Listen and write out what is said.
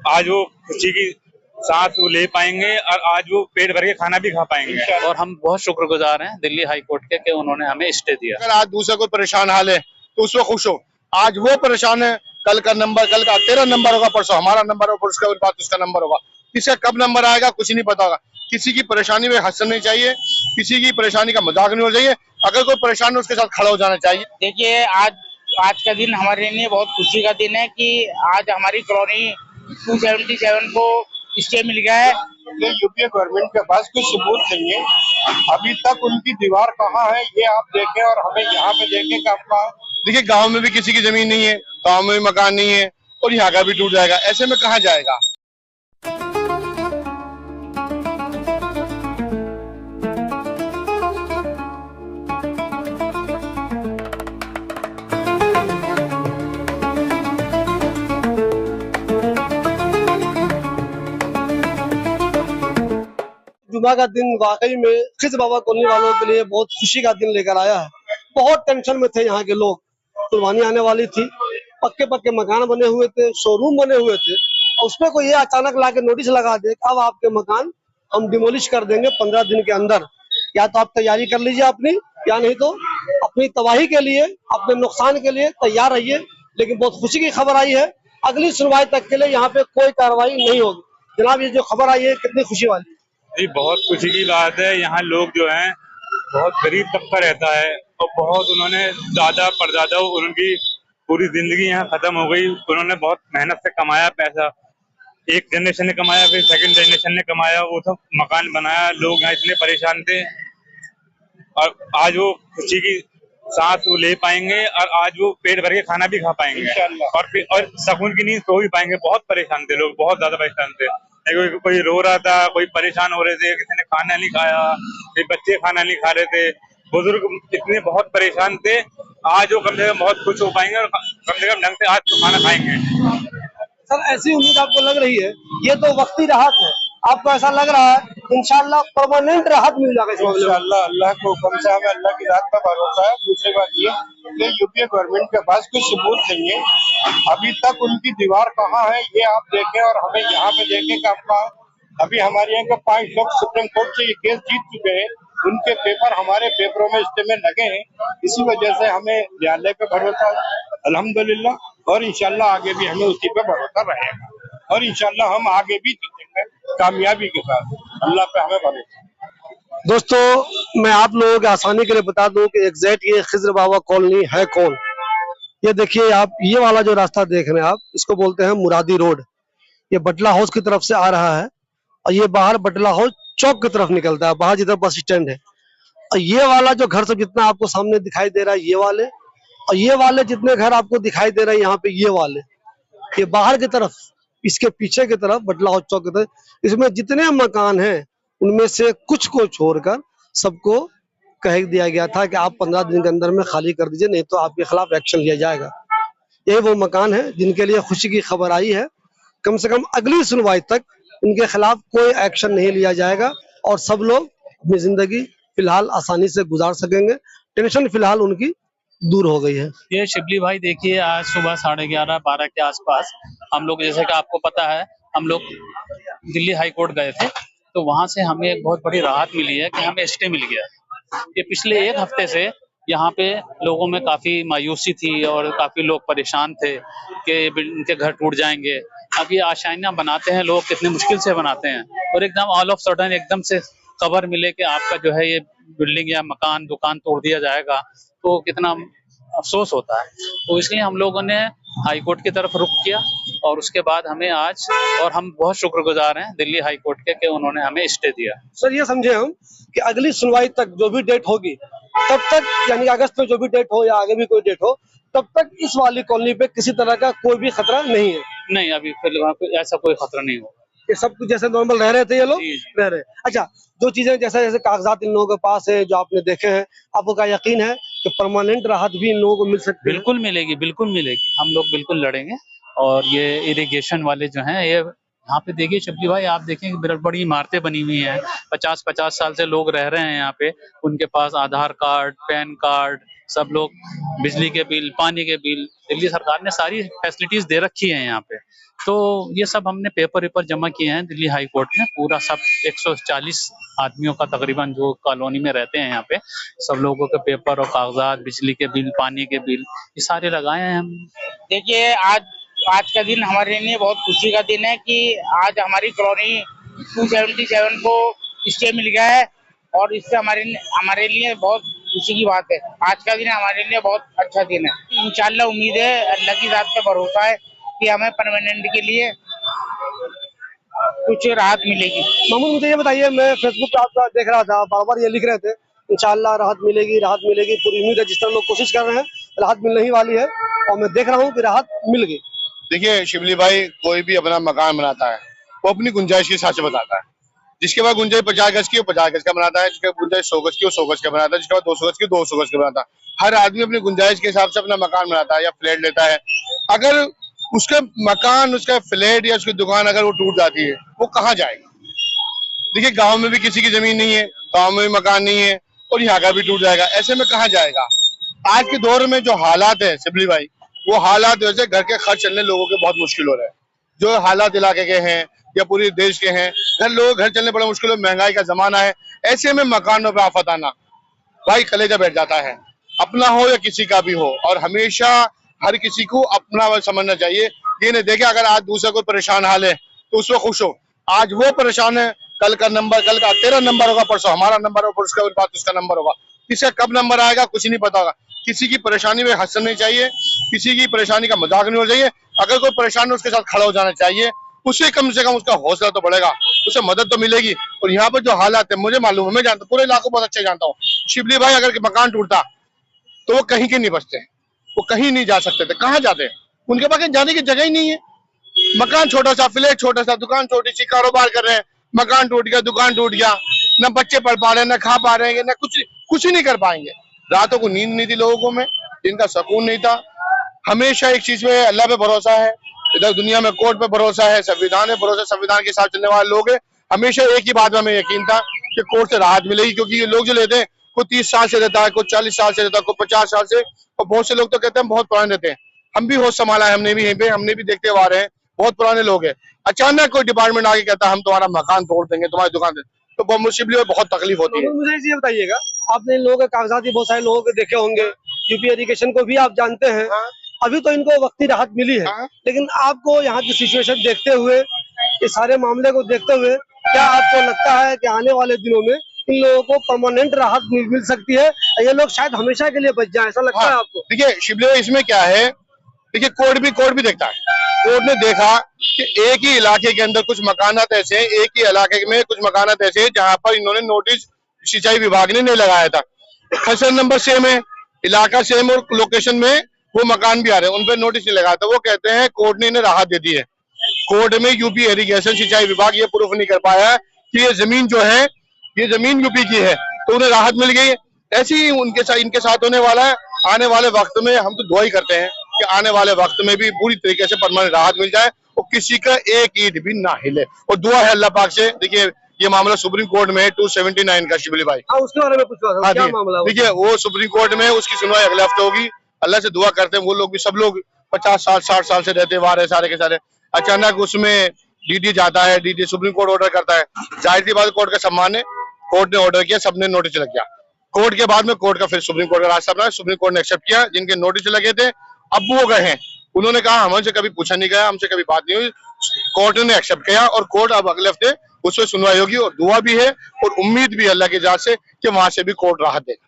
आज वो खुशी की सांस वो ले पाएंगे और आज वो पेट भर के खाना भी खा पाएंगे। और हम बहुत शुक्रगुजार हैं दिल्ली हाई कोर्ट के कि उन्होंने हमें स्टे दिया। अगर आज दूसरा कोई परेशान हाल है तो उसमें खुश हो, आज वो परेशान है, कल का तेरा नंबर होगा, परसों हमारा नंबर होगा, उसका बाद उसका नंबर होगा, किसका कब नंबर आएगा कुछ नहीं पता होगा। किसी की परेशानी में हंसना नहीं चाहिए, किसी की परेशानी का मजाक नहीं होना चाहिए, अगर कोई परेशान है उसके साथ खड़ा हो जाना चाहिए। देखिए आज का दिन हमारे लिए बहुत खुशी का दिन है कि आज हमारी कॉलोनी 277 को स्टे मिल गया है। ये यूपीए गवर्नमेंट के पास कोई सबूत नहीं है, अभी तक उनकी दीवार कहाँ है ये आप देखें और हमें यहाँ पे देखें कि आपका देखिए गांव में भी किसी की जमीन नहीं है, गांव में भी मकान नहीं है और यहाँ का भी टूट जाएगा, ऐसे में कहाँ जाएगा। जुमा का दिन वाकई में खिज़्र बाबा कॉलोनी वालों के लिए बहुत खुशी का दिन लेकर आया है। बहुत टेंशन में थे यहाँ के लोग, कुर्बानी आने वाली थी, पक्के पक्के मकान बने हुए थे, शोरूम बने हुए थे, और उसमें कोई ये अचानक लाके नोटिस लगा दे अब आपके मकान हम डिमोलिश कर देंगे 15 दिन के अंदर, या तो आप तैयारी कर लीजिए अपनी, या नहीं तो अपनी तबाही के लिए, अपने नुकसान के लिए तैयार रहिए। लेकिन बहुत खुशी की खबर आई है, अगली सुनवाई तक के लिए यहाँ पे कोई कार्रवाई नहीं होगी। जनाब ये जो खबर आई है कितनी खुशी वाली? जी बहुत खुशी की बात है। यहाँ लोग जो हैं बहुत गरीब तबका रहता है और बहुत उन्होंने दादा परदादा उनकी पूरी जिंदगी यहाँ खत्म हो गई। उन्होंने बहुत मेहनत से कमाया पैसा, एक जनरेशन ने कमाया, फिर सेकंड जनरेशन ने कमाया, वो सब मकान बनाया। लोग यहाँ इतने परेशान थे और आज वो खुशी की सांस वो ले पाएंगे और आज वो पेट भर के खाना भी खा पाएंगे और सुकून की नींद सो भी पाएंगे। बहुत परेशान थे लोग, बहुत ज्यादा परेशान थे। कोई रो रहा था, कोई परेशान हो रहे थे, किसी ने खाना नहीं खाया, कोई बच्चे खाना नहीं खा रहे थे, बुजुर्ग इतने बहुत परेशान थे। आज वो कम से कम बहुत खुश हो पाएंगे और कम से कम ढंग से आज तो खाना खाएंगे। सर ऐसी उम्मीद आपको लग रही है? ये तो वक्ती राहत है, आपको ऐसा लग रहा है इंशाल्लाह परमानेंट राहत मिल जाएगा इस मामले में? इंशाल्लाह अल्लाह को हुक्म से हमें अल्लाह की रात का भरोसा है। दूसरी बात ये कि यूपीए गवर्नमेंट के पास कोई सबूत नहीं है, अभी तक उनकी दीवार कहाँ है ये आप देखें और हमें यहाँ पे देखें कि आपका अभी हमारे यहाँ के 5 लोग सुप्रीम कोर्ट से ये केस जीत चुके हैं, उनके पेपर हमारे पेपरों में स्टे में लगे हैं, इसी वजह से हमें न्यायालय पे भरोसा है अल्हम्दुलिल्लाह, और इंशाल्लाह आगे भी हमें उसी पे भरोसा रहेगा और इंशाल्लाह हम आगे भी जीतेंगे कामयाबी के साथ, अल्लाह पे हमें भरोसा। दोस्तों मैं आप लोगों की आसानी के लिए बता दूं कि एग्जैक्ट ये खिज़्र बाबा कॉलोनी है कौन। ये देखिए आप, ये वाला जो रास्ता देख रहे हैं आप, इसको बोलते हैं मुरादी रोड। ये बटला हाउस की तरफ से आ रहा है और ये बाहर बटला हाउस चौक की तरफ निकलता है, बाहर जिधर बस स्टैंड है। और ये वाला जो घर सब जितना आपको सामने दिखाई दे रहा है, ये वाले और ये वाले जितने घर आपको दिखाई दे रहे हैं यहाँ पे, ये वाले, ये बाहर की तरफ, इसके पीछे की तरफ बटला हाउस चौक की तरफ, इसमें जितने मकान हैं उनमें से कुछ को छोड़कर सबको कह दिया गया था कि आप 15 दिन के अंदर में खाली कर दीजिए, नहीं तो आपके खिलाफ एक्शन लिया जाएगा। ये वो मकान है जिनके लिए खुशी की खबर आई है। कम से कम अगली सुनवाई तक इनके खिलाफ कोई एक्शन नहीं लिया जाएगा और सब लोग अपनी जिंदगी फिलहाल आसानी से गुजार सकेंगे। टेंशन फिलहाल उनकी दूर हो गई है। ये शिबली भाई देखिए, आज सुबह 11:30-12 के आसपास हम लोग, जैसे कि आपको पता है, हम लोग दिल्ली हाई कोर्ट गए थे, तो वहां से हमें एक बहुत बड़ी राहत मिली है कि हमें स्टे मिल गया। ये पिछले 1 हफ्ते से यहाँ पे लोगों में काफी मायूसी थी और काफी लोग परेशान थे कि इनके घर टूट जाएंगे। अब ये आशाइयां बनाते हैं लोग, कितनी मुश्किल से बनाते हैं, और एकदम ऑल ऑफ सडन एकदम से खबर मिले कि आपका जो है ये बिल्डिंग या मकान दुकान तोड़ दिया जाएगा, तो कितना अफसोस होता है। तो इसलिए हम लोगों ने हाई कोर्ट की तरफ रुख किया और उसके बाद हमें आज, और हम बहुत शुक्रगुजार हैं दिल्ली हाई कोर्ट के कि उन्होंने हमें स्टे दिया। सर ये समझे हम कि अगली सुनवाई तक जो भी डेट होगी तब तक, यानी अगस्त में जो भी डेट हो या आगे भी कोई डेट हो, तब तक इस वाली कॉलोनी पे किसी तरह का कोई भी खतरा नहीं है? नहीं, अभी फिलहाल ऐसा कोई खतरा नहीं होगा। ये सब कुछ जैसे नॉर्मल रह रहे थे ये लोग रह रहे। अच्छा, जो चीजें जैसे जैसे कागजात इन लोगों के पास है, जो आपने देखे हैं, आपको क्या यकीन है कि परमानेंट राहत भी इन लोगों को मिल सकती है? बिल्कुल मिलेगी, बिल्कुल मिलेगी। हम लोग बिल्कुल लड़ेंगे। और ये इरिगेशन वाले जो हैं, ये यहाँ पे देखिए शिबली भाई, आप देखेंगे बड़ी इमारतें बनी हुई हैं, 50-50 साल से लोग रह रहे हैं यहाँ पे, उनके पास आधार कार्ड, पैन कार्ड, सब लोग बिजली के बिल, पानी के बिल, दिल्ली सरकार ने सारी फैसिलिटीज दे रखी है यहाँ पे। तो ये सब हमने पेपर वेपर जमा किए हैं दिल्ली हाई कोर्ट में, पूरा सब 140 आदमियों का तकरीबन जो कॉलोनी में रहते हैं यहाँ पे, सब लोगों के पेपर और कागजात, बिजली के बिल, पानी के बिल, ये सारे लगाए हैं हम। देखिए आज का दिन हमारे लिए बहुत खुशी का दिन है कि आज हमारी कॉलोनी 277 को स्टे मिल गया है और इससे हमारे लिए बहुत खुशी की बात है। आज का दिन हमारे लिए बहुत अच्छा दिन है। इंशाल्लाह उम्मीद है, अल्लाह की जात पे भरोसा है कि हमें परमानेंट के लिए कुछ राहत मिलेगी। मामून मुझे ये बताइए, मैं फेसबुक पे आपका देख रहा था, बार बार ये लिख रहे थे इंशाल्लाह राहत मिलेगी, राहत मिलेगी, पूरी उम्मीद है। जिस तरह लोग कोशिश कर रहे हैं राहत मिलने ही वाली है और मैं देख रहा हूँ कि राहत मिल गई। देखिए शिबली भाई, कोई भी अपना मकान बनाता है वो अपनी गुंजाइश के हिसाब से बताता है। जिसके बाद गुंजाइश 50 गज की वो 50 गज का बनाता है, जिसके गुंजाइश 100 गज की वो 100 गज का बनाता है, जिसके बाद 200 गज की 200 गज का बनाता है। हर आदमी अपनी गुंजाइश के हिसाब से अपना मकान बनाता है या फ्लैट लेता है। अगर उसका मकान, उसका फ्लैट या उसकी दुकान अगर वो टूट जाती है, वो कहाँ जाएगी? देखिए गांव में भी किसी की जमीन नहीं है, गांव में भी मकान नहीं है और यहाँ का भी टूट जाएगा, ऐसे में कहाँ जाएगा? आज के दौर में जो हालात है शिबली भाई, वो हालात वजह से घर के खर्च चलने लोगों के बहुत मुश्किल हो रहे हैं। जो हालात इलाके के हैं या पूरे देश के हैं, घर चलने बड़ा मुश्किल है, महंगाई का जमाना है। ऐसे में मकानों पे आफत आना भाई कलेजा बैठ जाता है, अपना हो या किसी का भी हो। और हमेशा हर किसी को अपना समझना चाहिए। ये नहीं देखे अगर आज दूसरा कोई परेशान हाल है तो उसमें खुश हो। आज वो परेशान है, कल का तेरा नंबर होगा, परसों हमारा नंबर होगा, उसके बाद उसका नंबर होगा। किसका कब नंबर आएगा कुछ नहीं पता होगा। किसी की परेशानी में हंसना नहीं चाहिए, किसी की परेशानी का मजाक नहीं होना चाहिए। अगर कोई परेशान है उसके साथ खड़ा हो जाना चाहिए, उससे कम से कम उसका हौसला तो बढ़ेगा, उसे मदद तो मिलेगी। और यहाँ पर जो हालात है मुझे मालूम है, मैं जानता हूँ, पूरे इलाकों बहुत अच्छे जानता हूँ। शिबली भाई अगर मकान टूटता तो वो कहीं के नहीं बचते, वो कहीं नहीं जा सकते थे। कहाँ जाते? उनके पास जाने की जगह ही नहीं है। मकान छोटा सा, फ्लैट छोटा सा, दुकान छोटी सी, कारोबार कर रहे हैं, मकान टूट गया, दुकान टूट गया, न बच्चे पढ़ पा रहे हैं, न खा पा रहे हैं, न कुछ ही नहीं कर पाएंगे। रातों को नींद नहीं थी लोगों को, में इनका सुकून नहीं था। हमेशा एक चीज में अल्लाह पे भरोसा है, इधर दुनिया में कोर्ट पे भरोसा है, संविधान पे भरोसा, संविधान के साथ चलने वाले लोग हैं। हमेशा एक ही बात में हमें यकीन था कि कोर्ट से राहत मिलेगी, क्योंकि ये लोग जो लेते हैं कोई 30 साल से रहता है, कोई 40 साल से रहता है, कोई 50 साल से, और बहुत से लोग तो कहते हैं बहुत पुराने रहते हैं। हम भी होश संभाला है, हमने भी यहीं पे, हमने भी देखते हुए आ रहे हैं, बहुत पुराने लोग हैं। अचानक कोई डिपार्टमेंट आके कहता है हम तुम्हारा मकान तोड़ देंगे, तुम्हारी दुकान दे, तो बहुत मुश्किल बहुत तकलीफ होती है। मुझे ये बताइएगा, आपने इन लोगों के कागजात भी बहुत सारे लोगों के देखे होंगे, यूपी इरिगेशन को भी आप जानते हैं। अभी तो इनको वक्ती राहत मिली है, लेकिन आपको यहाँ की सिचुएशन देखते हुए, इस सारे मामले को देखते हुए, क्या आपको लगता है कि आने वाले दिनों में इन लोगों को परमानेंट राहत मिल सकती है? ये लोग शायद हमेशा के लिए बच जाए, ऐसा लगता है आपको? देखिए शिबली, इसमें क्या है, देखिए कोर्ट भी देखता है। कोर्ट ने देखा कि एक ही इलाके के अंदर कुछ मकानात ऐसे हैं, एक ही इलाके में कुछ मकानात ऐसे हैं जहां पर इन्होंने नोटिस सिंचाई विभाग ने नहीं लगाया था। खसर नंबर सेम है, इलाका सेम और लोकेशन में वो मकान भी आ रहे हैं, उन पर नोटिस नहीं लगाया था। वो कहते हैं कोर्ट ने इन्हें राहत दे दी है। कोर्ट में यूपी इरिगेशन सिंचाई विभाग ये प्रूफ नहीं कर पाया है कि ये जमीन जो है ये जमीन यूपी की है, तो उन्हें राहत मिल गई। ऐसे ही इनके साथ होने वाला है। आने वाले वक्त में हम तो दुआ ही करते हैं कि आने वाले वक्त में भी पूरी तरीके से परमानेंट राहत मिल जाए और किसी का एक ईंट भी ना हिले। और दुआ है अल्लाह पाक से। देखिए ये मामला सुप्रीम कोर्ट में है 279 का शिबली भाई। उसके बारे में पूछ रहा था, क्या मामला? देखिए वो सुप्रीम कोर्ट में, उसकी सुनवाई अगले हफ्ते होगी। अल्लाह से दुआ करते हैं, वो लोग भी, सब लोग 50 साल 60 साल से रहते हुए आ रहे सारे के सारे, अचानक उसमें डीडी जाता है, डीडी सुप्रीम कोर्ट ऑर्डर करता है। जाहिर सी बात कोर्ट का सम्मान है, कोर्ट ने ऑर्डर किया, सबने नोटिस लग गया। कोर्ट के बाद में कोर्ट का फिर सुप्रीम कोर्ट का रास्ता अपना, सुप्रीम कोर्ट ने एक्सेप्ट किया। जिनके नोटिस लगे थे अब वो गए हैं, उन्होंने कहा हमसे कभी पूछा नहीं गया, हमसे कभी बात नहीं हुई, कोर्ट ने एक्सेप्ट किया और कोर्ट अब अगले हफ्ते उसमें सुनवाई होगी। और दुआ भी है और उम्मीद भी अल्लाह की जात से कि वहां से भी कोर्ट राहत देगा।